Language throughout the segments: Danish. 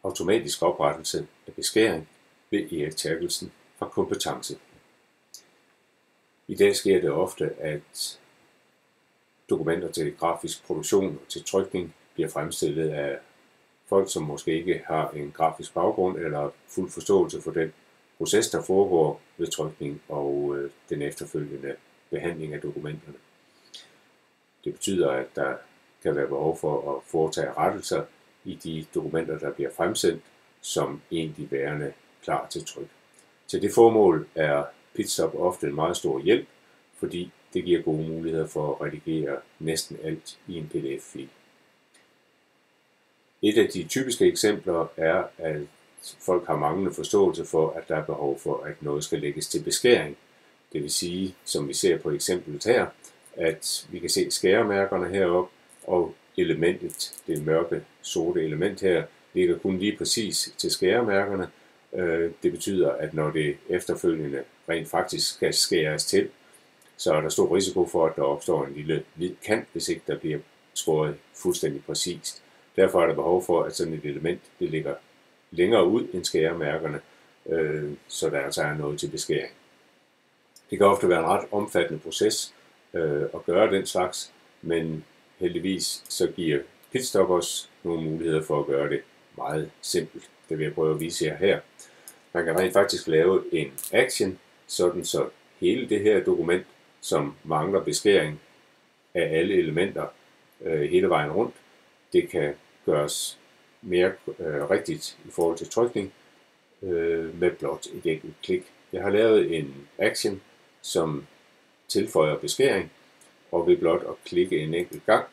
automatisk oprettelse af beskæring ved Erik Terkelsen fra Kompetence. I dag sker det ofte, at dokumenter til grafisk produktion og til trykning bliver fremstillet af folk, som måske ikke har en grafisk baggrund eller fuld forståelse for den proces, der foregår ved trykning og den efterfølgende behandling af dokumenterne. Det betyder, at der kan være behov for at foretage rettelser i de dokumenter, der bliver fremsendt, som egentlig værende klar til tryk. Til det formål er PitStop ofte en meget stor hjælp, fordi det giver gode muligheder for at redigere næsten alt i en PDF-fil. Et af de typiske eksempler er, at folk har manglende forståelse for, at der er behov for, at noget skal lægges til beskæring. Det vil sige, som vi ser på eksemplet her, at vi kan se skæremærkerne heroppe, og elementet, det mørke, sorte element her, ligger kun lige præcis til skæremærkerne. Det betyder, at når det efterfølgende rent faktisk skal skæres til, så er der stor risiko for, at der opstår en lille hvid kant, hvis ikke der bliver skåret fuldstændig præcist. Derfor er der behov for, at sådan et element det ligger længere ud end skæremærkerne, så der altså er noget til beskæring. Det kan ofte være en ret omfattende proces at gøre den slags, men heldigvis så giver PitStop os nogle muligheder for at gøre det meget simpelt. Det vil jeg prøve at vise jer her. Man kan rent faktisk lave en action, sådan så hele det her dokument, som mangler beskæring af alle elementer hele vejen rundt, det kan gøres mere rigtigt i forhold til trykning med blot et enkelt klik. Jeg har lavet en action, som tilføjer beskæring, og ved blot at klikke en enkelt gang,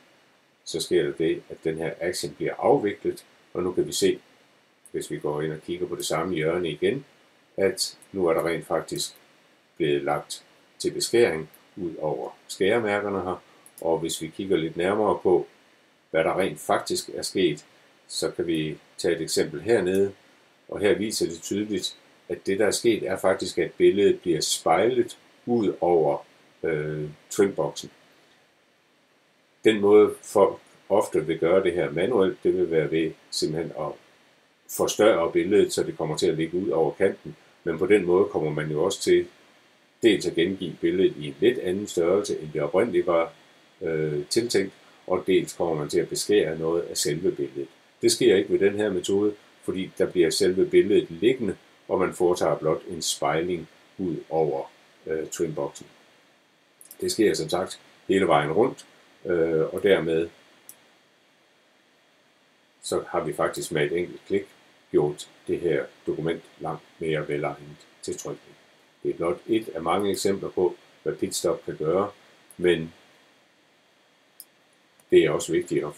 så sker der det, at den her action bliver afviklet, og nu kan vi se, hvis vi går ind og kigger på det samme hjørne igen, at nu er der rent faktisk blevet lagt til beskæring ud over skæremærkerne her, og hvis vi kigger lidt nærmere på, hvad der rent faktisk er sket, så kan vi tage et eksempel hernede, og her viser det tydeligt, at det der er sket er faktisk, at billedet bliver spejlet ud over trimboksen. Den måde folk ofte vil gøre det her manuelt, det vil være ved simpelthen at forstørre billedet, så det kommer til at ligge ud over kanten, men på den måde kommer man jo også til dels at gengive billedet i en lidt anden størrelse, end det oprindeligt var tiltænkt, og dels kommer man til at beskære noget af selve billedet. Det sker ikke ved den her metode, fordi der bliver selve billedet liggende, og man foretager blot en spejling ud over trimboksen. Det sker som sagt hele vejen rundt, og dermed så har vi faktisk med et enkelt klik gjort det her dokument langt mere velegnet til trykning. Det er blot et af mange eksempler på, hvad PitStop kan gøre, men det er også vigtigt at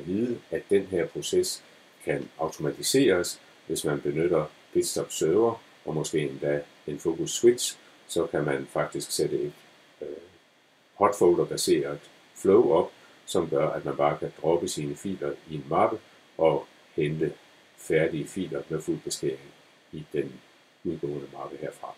vide, at den her proces kan automatiseres, hvis man benytter PitStop server og måske endda en Focus Switch, så kan man faktisk sætte et hotfolder-baseret flow op, som gør, at man bare kan droppe sine filer i en mappe og hente færdige filer med fuld beskæring i den udgående mappe herfra.